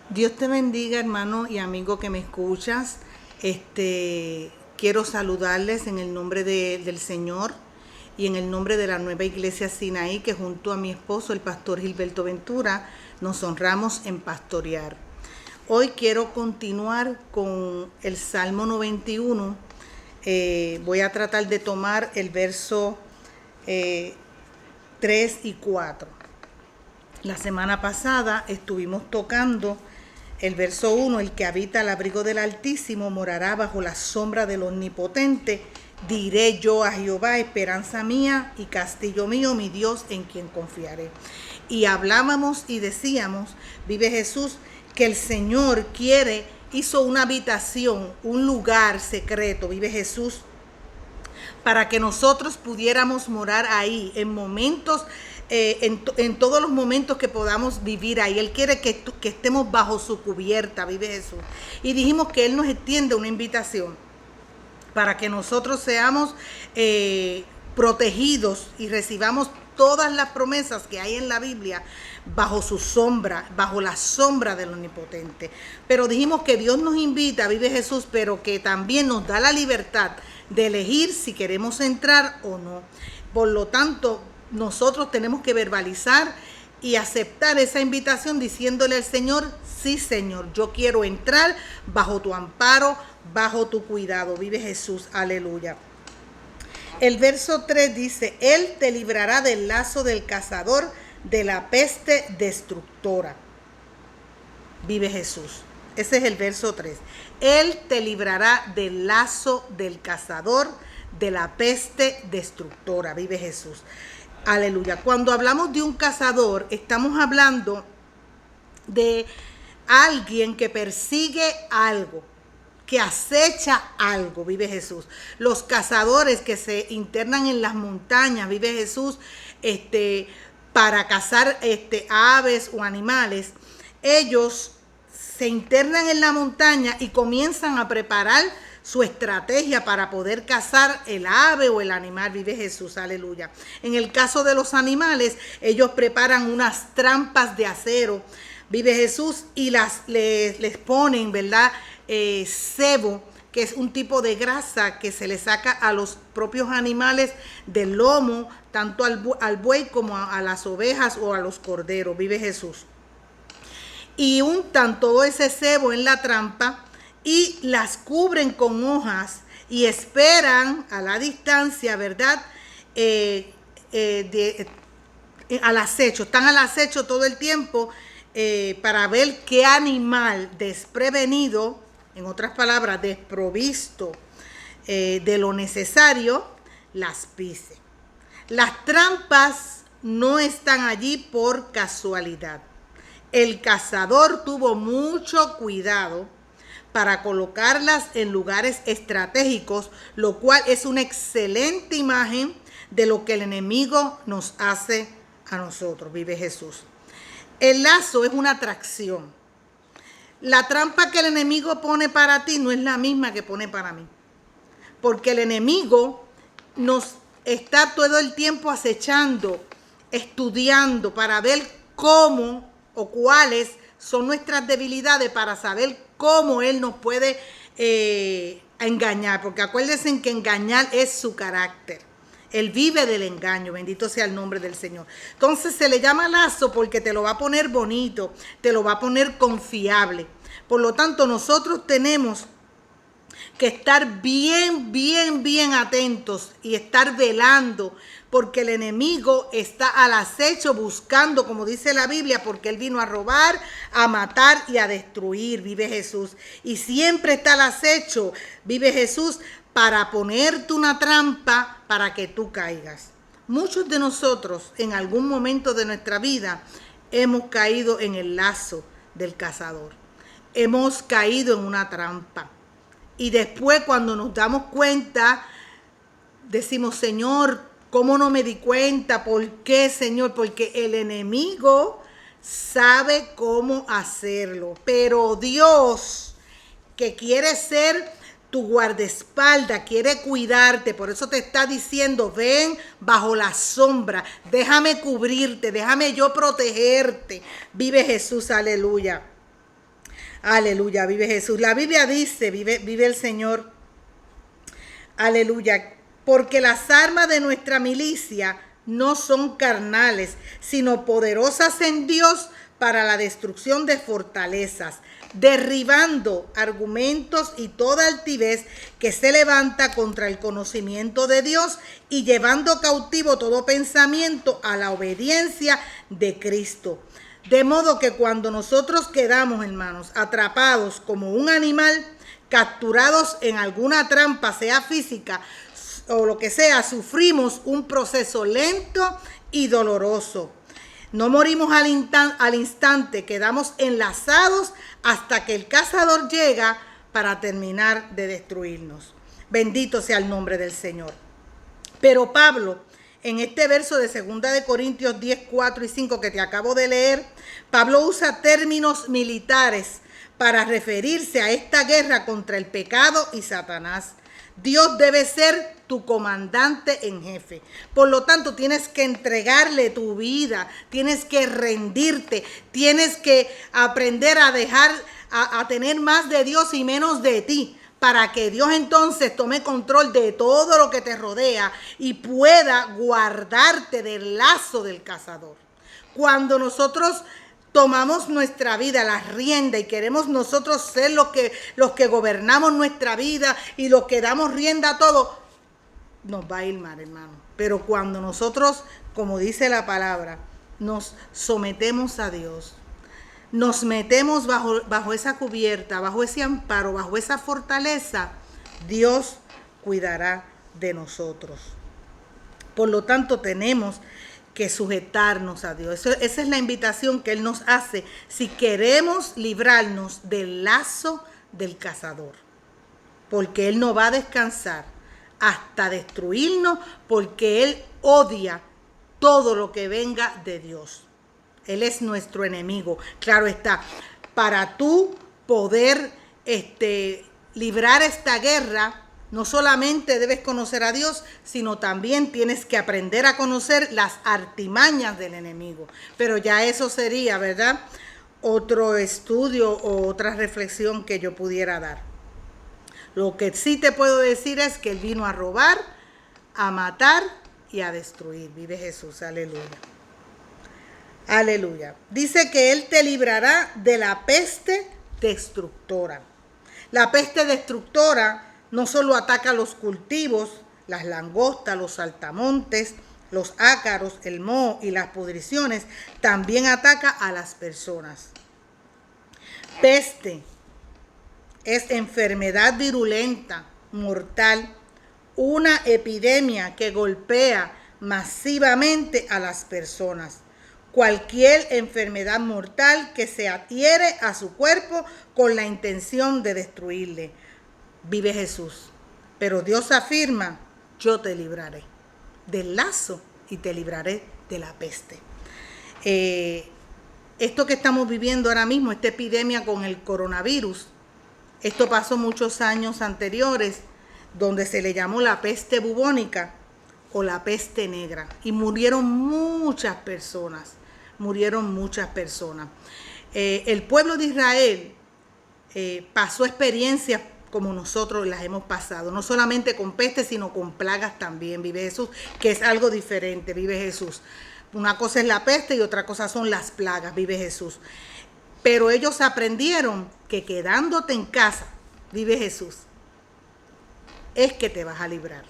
Dios te bendiga, hermano y amigo que me escuchas. Quiero saludarles en el nombre del Señor y en el nombre de la nueva iglesia Sinaí, que junto a mi esposo, el pastor Gilberto Ventura, nos honramos en pastorear. Hoy quiero continuar con el Salmo 91. Voy a tratar de tomar el verso 3 y 4. La semana pasada estuvimos tocando el verso 1, el que habita al abrigo del Altísimo morará bajo la sombra del Omnipotente. Diré yo a Jehová, esperanza mía y castillo mío, mi Dios en quien confiaré. Y hablábamos y decíamos, vive Jesús, que el Señor hizo una habitación, un lugar secreto, vive Jesús, para que nosotros pudiéramos morar ahí en momentos, en todos los momentos que podamos vivir ahí. Él quiere que estemos bajo su cubierta, vive Jesús. Y dijimos que Él nos extiende una invitación para que nosotros seamos protegidos y recibamos todas las promesas que hay en la Biblia bajo su sombra, bajo la sombra del Omnipotente. Pero dijimos que Dios nos invita, vive Jesús, pero que también nos da la libertad de elegir si queremos entrar o no. Por lo tanto, nosotros tenemos que verbalizar y aceptar esa invitación diciéndole al Señor, sí Señor, yo quiero entrar bajo tu amparo, bajo tu cuidado. Vive Jesús, aleluya. El verso 3 dice, Él te librará del lazo del cazador, de la peste destructora. Vive Jesús. Ese es el verso 3. Él te librará del lazo del cazador, de la peste destructora. Vive Jesús. Aleluya. Cuando hablamos de un cazador, estamos hablando de alguien que persigue algo, que acecha algo, vive Jesús. Los cazadores que se internan en las montañas, vive Jesús, para cazar aves o animales, ellos se internan en la montaña y comienzan a preparar su estrategia para poder cazar el ave o el animal, vive Jesús, aleluya. En el caso de los animales, ellos preparan unas trampas de acero, vive Jesús, y les ponen, ¿verdad?, sebo, que es un tipo de grasa que se le saca a los propios animales del lomo, tanto al buey como a las ovejas o a los corderos, vive Jesús. Y untan todo ese sebo en la trampa y las cubren con hojas y esperan a la distancia, ¿verdad?, al acecho, están al acecho todo el tiempo para ver qué animal desprevenido, en otras palabras, desprovisto de lo necesario, las pise. Las trampas no están allí por casualidad. El cazador tuvo mucho cuidado para colocarlas en lugares estratégicos, lo cual es una excelente imagen de lo que el enemigo nos hace a nosotros, vive Jesús. El lazo es una atracción. La trampa que el enemigo pone para ti no es la misma que pone para mí, porque el enemigo nos está todo el tiempo acechando, estudiando para ver cómo o cuáles son nuestras debilidades, para saber cómo él nos puede engañar, porque acuérdense que engañar es su carácter. Él vive del engaño, bendito sea el nombre del Señor. Entonces se le llama lazo porque te lo va a poner bonito, te lo va a poner confiable. Por lo tanto, nosotros tenemos que estar bien atentos y estar velando, porque el enemigo está al acecho buscando, como dice la Biblia, porque él vino a robar, a matar y a destruir, vive Jesús. Y siempre está al acecho, vive Jesús, para ponerte una trampa para que tú caigas. Muchos de nosotros en algún momento de nuestra vida hemos caído en el lazo del cazador. Hemos caído en una trampa. Y después, cuando nos damos cuenta, decimos, Señor, ¿cómo no me di cuenta? ¿Por qué, Señor? Porque el enemigo sabe cómo hacerlo. Pero Dios, que quiere ser tu guardaespaldas, quiere cuidarte, por eso te está diciendo, ven bajo la sombra, déjame cubrirte, déjame yo protegerte. Vive Jesús, aleluya. Aleluya, vive Jesús. La Biblia dice, vive el Señor. Aleluya, porque las armas de nuestra milicia no son carnales, sino poderosas en Dios para la destrucción de fortalezas, derribando argumentos y toda altivez que se levanta contra el conocimiento de Dios y llevando cautivo todo pensamiento a la obediencia de Cristo. De modo que cuando nosotros quedamos, hermanos, atrapados como un animal, capturados en alguna trampa, sea física o lo que sea, sufrimos un proceso lento y doloroso. No morimos al instante, quedamos enlazados hasta que el cazador llega para terminar de destruirnos. Bendito sea el nombre del Señor. Pero Pablo, en este verso de 2 de Corintios 10, 4 y 5 que te acabo de leer, Pablo usa términos militares para referirse a esta guerra contra el pecado y Satanás. Dios debe ser tu comandante en jefe. Por lo tanto, tienes que entregarle tu vida, tienes que rendirte, tienes que aprender a dejar, a tener más de Dios y menos de ti, para que Dios entonces tome control de todo lo que te rodea y pueda guardarte del lazo del cazador. Cuando nosotros tomamos nuestra vida, la rienda, y queremos nosotros ser los que gobernamos nuestra vida y los que damos rienda a todo, nos va a ir mal, hermano. Pero cuando nosotros, como dice la palabra, nos sometemos a Dios, nos metemos bajo esa cubierta, bajo ese amparo, bajo esa fortaleza, Dios cuidará de nosotros. Por lo tanto, tenemos que sujetarnos a Dios. Esa es la invitación que Él nos hace si queremos librarnos del lazo del cazador. Porque Él no va a descansar hasta destruirnos, porque Él odia todo lo que venga de Dios. Él es nuestro enemigo. Claro está, para tú poder librar esta guerra, no solamente debes conocer a Dios, sino también tienes que aprender a conocer las artimañas del enemigo. Pero ya eso sería, ¿verdad?, otro estudio o otra reflexión que yo pudiera dar. Lo que sí te puedo decir es que Él vino a robar, a matar y a destruir. Vive Jesús, aleluya. Aleluya. Dice que Él te librará de la peste destructora. La peste destructora no solo ataca los cultivos, las langostas, los saltamontes, los ácaros, el moho y las pudriciones, también ataca a las personas. Peste es enfermedad virulenta, mortal, una epidemia que golpea masivamente a las personas. Cualquier enfermedad mortal que se adhiere a su cuerpo con la intención de destruirle. Vive Jesús. Pero Dios afirma, yo te libraré del lazo y te libraré de la peste. Esto que estamos viviendo ahora mismo, esta epidemia con el coronavirus, esto pasó muchos años anteriores, donde se le llamó la peste bubónica o la peste negra. Y murieron muchas personas. El pueblo de Israel pasó experiencias como nosotros las hemos pasado, no solamente con peste, sino con plagas también, vive Jesús, que es algo diferente, vive Jesús. Una cosa es la peste y otra cosa son las plagas, vive Jesús. Pero ellos aprendieron que quedándote en casa, vive Jesús, es que te vas a librar.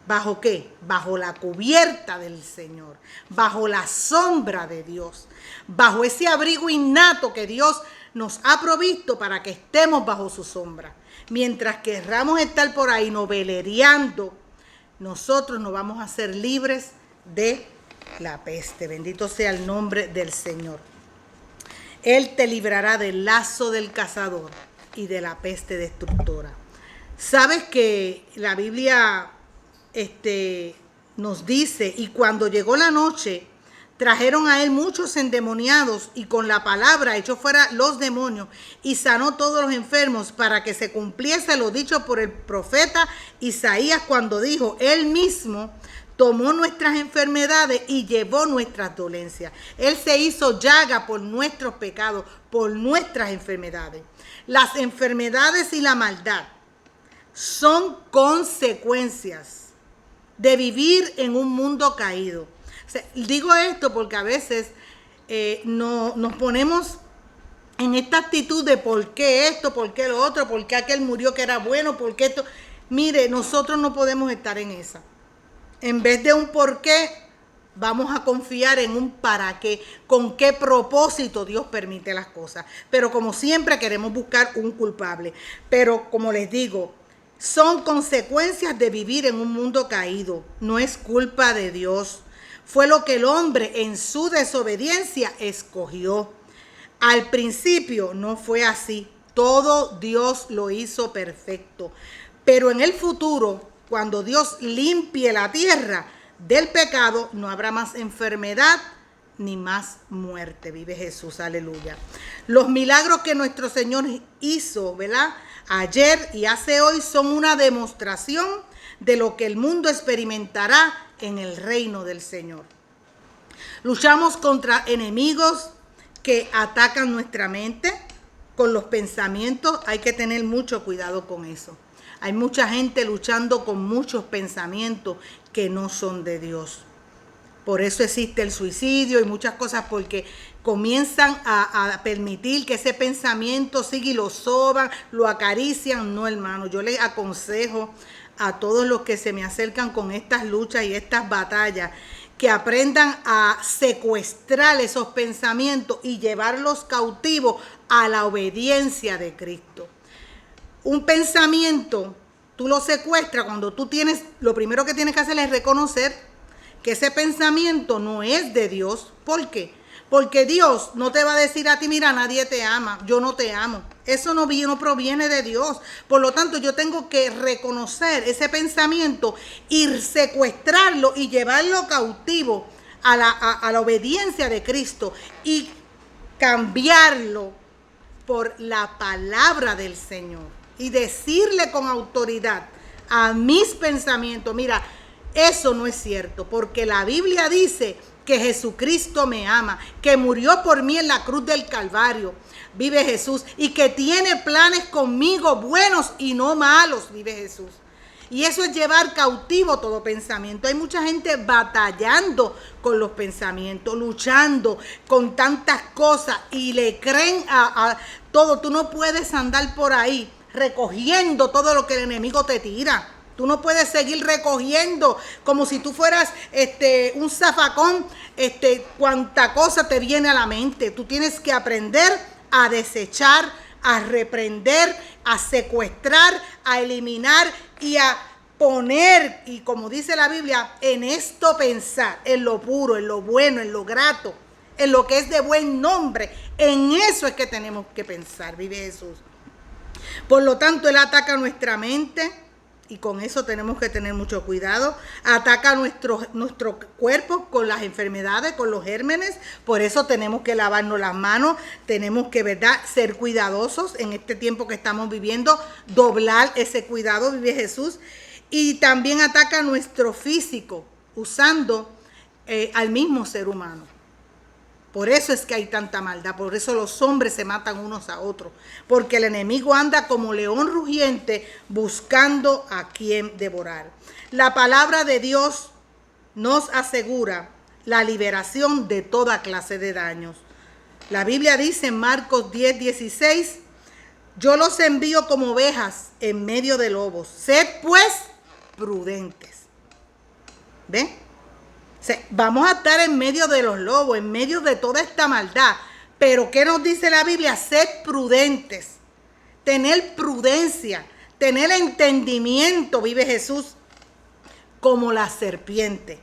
¿Bajo qué? Bajo la cubierta del Señor, bajo la sombra de Dios, bajo ese abrigo innato que Dios nos ha provisto para que estemos bajo su sombra. Mientras querramos estar por ahí novelereando, nosotros nos vamos a ser libres de la peste. Bendito sea el nombre del Señor. Él te librará del lazo del cazador y de la peste destructora. ¿Sabes que la Biblia nos dice, y cuando llegó la noche, trajeron a él muchos endemoniados y con la palabra echó fuera los demonios y sanó todos los enfermos, para que se cumpliese lo dicho por el profeta Isaías cuando dijo, él mismo tomó nuestras enfermedades y llevó nuestras dolencias. Él se hizo llaga por nuestros pecados, por nuestras enfermedades. Las enfermedades y la maldad son consecuencias de vivir en un mundo caído. O sea, digo esto porque a veces nos ponemos en esta actitud de por qué esto, por qué lo otro, por qué aquel murió que era bueno, por qué esto. Mire, nosotros no podemos estar en esa. En vez de un por qué, vamos a confiar en un para qué, con qué propósito Dios permite las cosas. Pero como siempre queremos buscar un culpable. Pero como les digo, son consecuencias de vivir en un mundo caído. No es culpa de Dios. Fue lo que el hombre en su desobediencia escogió. Al principio no fue así. Todo Dios lo hizo perfecto. Pero en el futuro, cuando Dios limpie la tierra del pecado, no habrá más enfermedad ni más muerte. Vive Jesús, aleluya. Los milagros que nuestro Señor hizo, ¿verdad?, ayer y hace hoy son una demostración de lo que el mundo experimentará en el reino del Señor. Luchamos contra enemigos que atacan nuestra mente con los pensamientos. Hay que tener mucho cuidado con eso. Hay mucha gente luchando con muchos pensamientos que no son de Dios. Por eso existe el suicidio y muchas cosas, porque comienzan a permitir que ese pensamiento siga y lo soban, lo acarician. No, hermano, yo les aconsejo a todos los que se me acercan con estas luchas y estas batallas, que aprendan a secuestrar esos pensamientos y llevarlos cautivos a la obediencia de Cristo. Un pensamiento, tú lo secuestras cuando tú tienes, lo primero que tienes que hacer es reconocer que ese pensamiento no es de Dios. ¿Por qué? Porque Dios no te va a decir a ti, mira, nadie te ama, yo no te amo. Eso no proviene de Dios. Por lo tanto, yo tengo que reconocer ese pensamiento y secuestrarlo y llevarlo cautivo a la obediencia de Cristo y cambiarlo por la palabra del Señor. Y decirle con autoridad a mis pensamientos, mira, eso no es cierto, porque la Biblia dice que Jesucristo me ama, que murió por mí en la cruz del Calvario, vive Jesús, y que tiene planes conmigo buenos y no malos, vive Jesús. Y eso es llevar cautivo todo pensamiento. Hay mucha gente batallando con los pensamientos, luchando con tantas cosas y le creen a todo. Tú no puedes andar por ahí recogiendo todo lo que el enemigo te tira. Tú no puedes seguir recogiendo como si tú fueras un zafacón, cuanta cosa te viene a la mente. Tú tienes que aprender a desechar, a reprender, a secuestrar, a eliminar y a poner, y como dice la Biblia, en esto pensar, en lo puro, en lo bueno, en lo grato, en lo que es de buen nombre. En eso es que tenemos que pensar, vive Jesús. Por lo tanto, Él ataca nuestra mente y con eso tenemos que tener mucho cuidado. Ataca nuestro cuerpo con las enfermedades, con los gérmenes. Por eso tenemos que lavarnos las manos. Tenemos que, ¿verdad?, ser cuidadosos en este tiempo que estamos viviendo. Doblar ese cuidado, vive Jesús. Y también ataca nuestro físico usando al mismo ser humano. Por eso es que hay tanta maldad, por eso los hombres se matan unos a otros, porque el enemigo anda como león rugiente buscando a quien devorar. La palabra de Dios nos asegura la liberación de toda clase de daños. La Biblia dice en Marcos 10:16, yo los envío como ovejas en medio de lobos, sed pues prudentes. ¿Ven? Vamos a estar en medio de los lobos, en medio de toda esta maldad. Pero ¿qué nos dice la Biblia? Sed prudentes, tener prudencia, tener entendimiento, vive Jesús, como la serpiente,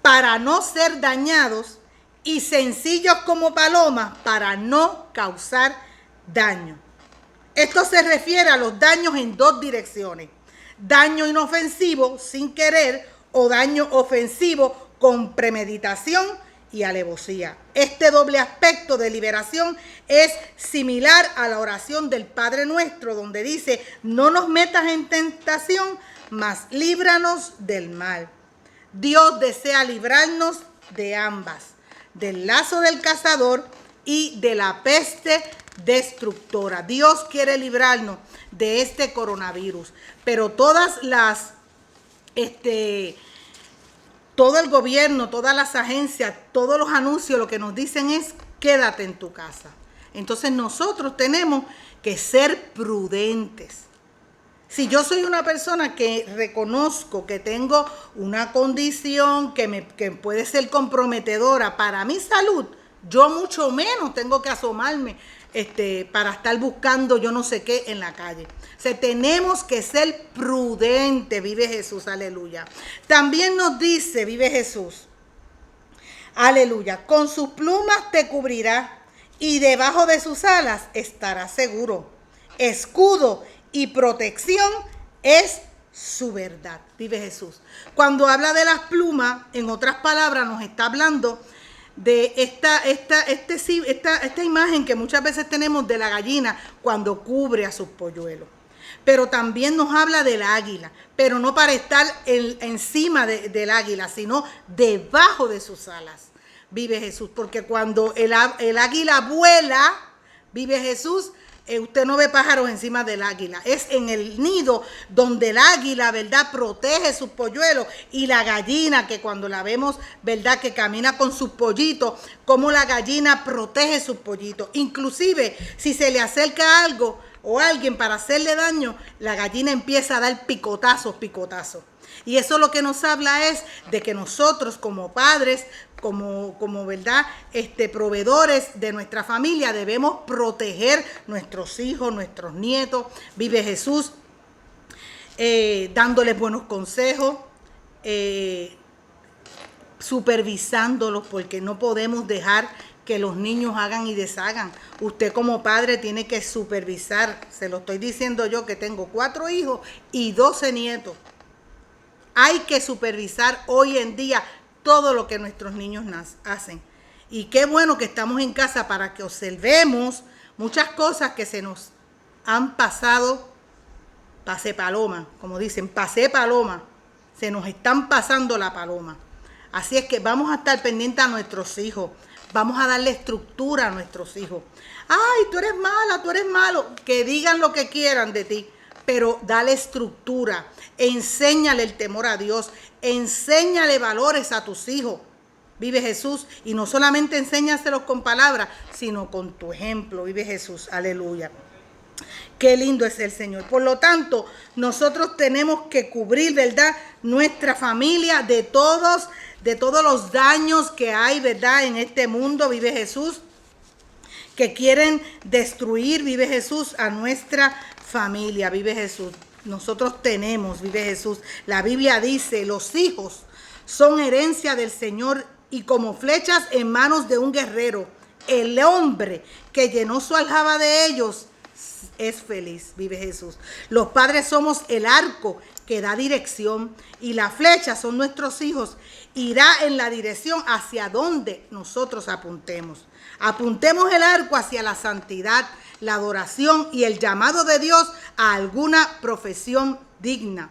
para no ser dañados, y sencillos como palomas, para no causar daño. Esto se refiere a los daños en dos direcciones: daño inofensivo sin querer o daño ofensivo con premeditación y alevosía. Este doble aspecto de liberación es similar a la oración del Padre Nuestro, donde dice, no nos metas en tentación, mas líbranos del mal. Dios desea librarnos de ambas, del lazo del cazador y de la peste destructora. Dios quiere librarnos de este coronavirus, pero todo el gobierno, todas las agencias, todos los anuncios lo que nos dicen es quédate en tu casa. Entonces nosotros tenemos que ser prudentes. Si yo soy una persona que reconozco que tengo una condición que puede ser comprometedora para mi salud, yo mucho menos tengo que asomarme para estar buscando yo no sé qué en la calle. O sea, tenemos que ser prudentes, vive Jesús, aleluya. También nos dice, vive Jesús, aleluya, con sus plumas te cubrirá y debajo de sus alas estarás seguro. Escudo y protección es su verdad, vive Jesús. Cuando habla de las plumas, en otras palabras, nos está hablando de esta imagen que muchas veces tenemos de la gallina cuando cubre a sus polluelos. Pero también nos habla del águila, pero no para estar encima del águila, sino debajo de sus alas, vive Jesús. Porque cuando el águila vuela, vive Jesús, usted no ve pájaros encima del águila. Es en el nido donde el águila, ¿verdad?, protege sus polluelos. Y la gallina, que cuando la vemos, ¿verdad?, que camina con sus pollitos, como la gallina protege sus pollitos. Inclusive, si se le acerca algo o alguien para hacerle daño, la gallina empieza a dar picotazos. Y eso lo que nos habla es de que nosotros como padres, como verdad, proveedores de nuestra familia, debemos proteger nuestros hijos, nuestros nietos, vive Jesús, dándoles buenos consejos, supervisándolos, porque no podemos dejar que los niños hagan y deshagan. Usted como padre tiene que supervisar, se lo estoy diciendo yo que tengo 4 hijos y 12 nietos. Hay que supervisar hoy en día todo lo que nuestros niños hacen. Y qué bueno que estamos en casa para que observemos muchas cosas que se nos han pasado, pase paloma, como dicen, pasé paloma, se nos están pasando la paloma. Así es que vamos a estar pendientes a nuestros hijos, vamos a darle estructura a nuestros hijos. Ay, tú eres mala, tú eres malo, que digan lo que quieran de ti, pero dale estructura, enséñale el temor a Dios, enséñale valores a tus hijos, vive Jesús, y no solamente enséñaselos con palabras, sino con tu ejemplo, vive Jesús, aleluya. Qué lindo es el Señor. Por lo tanto, nosotros tenemos que cubrir, ¿verdad?, nuestra familia de todos los daños que hay, ¿verdad?, en este mundo, vive Jesús, que quieren destruir, vive Jesús, a nuestra familia, vive Jesús. Nosotros tenemos, vive Jesús. La Biblia dice, los hijos son herencia del Señor y como flechas en manos de un guerrero. El hombre que llenó su aljaba de ellos es feliz, vive Jesús. Los padres somos el arco que da dirección y la flecha son nuestros hijos. Irá en la dirección hacia donde nosotros apuntemos. Apuntemos el arco hacia la santidad, la adoración y el llamado de Dios a alguna profesión digna.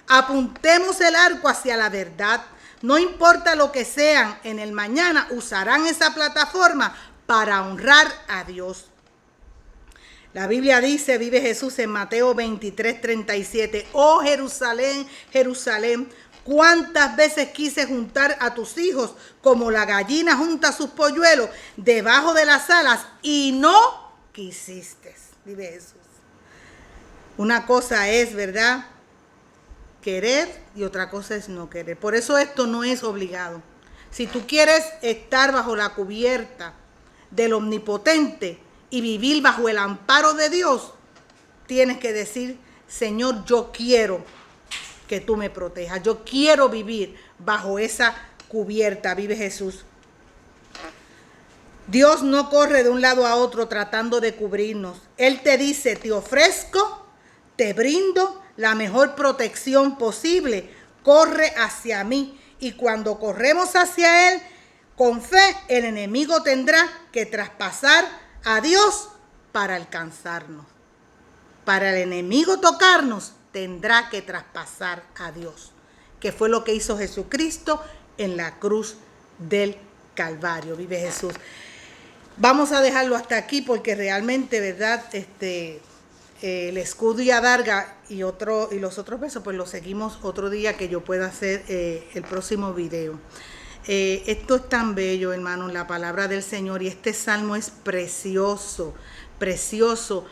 Apuntemos el arco hacia la verdad. No importa lo que sean, en el mañana usarán esa plataforma para honrar a Dios. La Biblia dice, vive Jesús, en Mateo 23:37, oh Jerusalén, Jerusalén, cuántas veces quise juntar a tus hijos como la gallina junta sus polluelos debajo de las alas y no quisiste, vive Jesús. Una cosa es, ¿verdad?, querer y otra cosa es no querer. Por eso esto no es obligado. Si tú quieres estar bajo la cubierta del Omnipotente y vivir bajo el amparo de Dios, tienes que decir, Señor, yo quiero que tú me protejas. Yo quiero vivir bajo esa cubierta, vive Jesús. Dios no corre de un lado a otro tratando de cubrirnos. Él te dice, te ofrezco, te brindo la mejor protección posible. Corre hacia mí. Y cuando corremos hacia Él, con fe, el enemigo tendrá que traspasar a Dios para alcanzarnos. Para el enemigo tocarnos, tendrá que traspasar a Dios. que fue lo que hizo Jesucristo en la cruz del Calvario. Vive Jesús. Vamos a dejarlo hasta aquí porque realmente, ¿verdad? El escudo y adarga y los otros versos, pues los seguimos otro día que yo pueda hacer el próximo video. Esto es tan bello, hermanos, la palabra del Señor, y este salmo es precioso, precioso.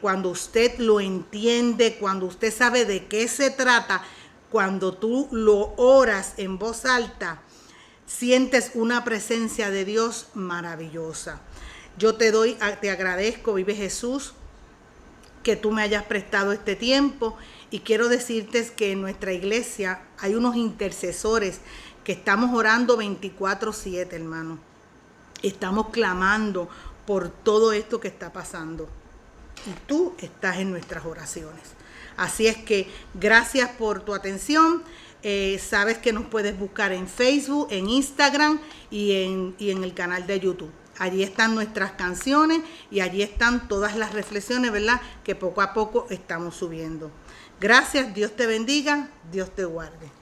Cuando usted lo entiende, cuando usted sabe de qué se trata, cuando tú lo oras en voz alta, sientes una presencia de Dios maravillosa. Yo te agradezco, vive Jesús, que tú me hayas prestado este tiempo, y quiero decirte que en nuestra iglesia hay unos intercesores que estamos orando 24/7, hermano. Estamos clamando por todo esto que está pasando, y tú estás en nuestras oraciones. Así es que gracias por tu atención. Sabes que nos puedes buscar en Facebook, en Instagram y en el canal de YouTube. Allí están nuestras canciones y allí están todas las reflexiones, ¿verdad?, que poco a poco estamos subiendo. Gracias, Dios te bendiga, Dios te guarde.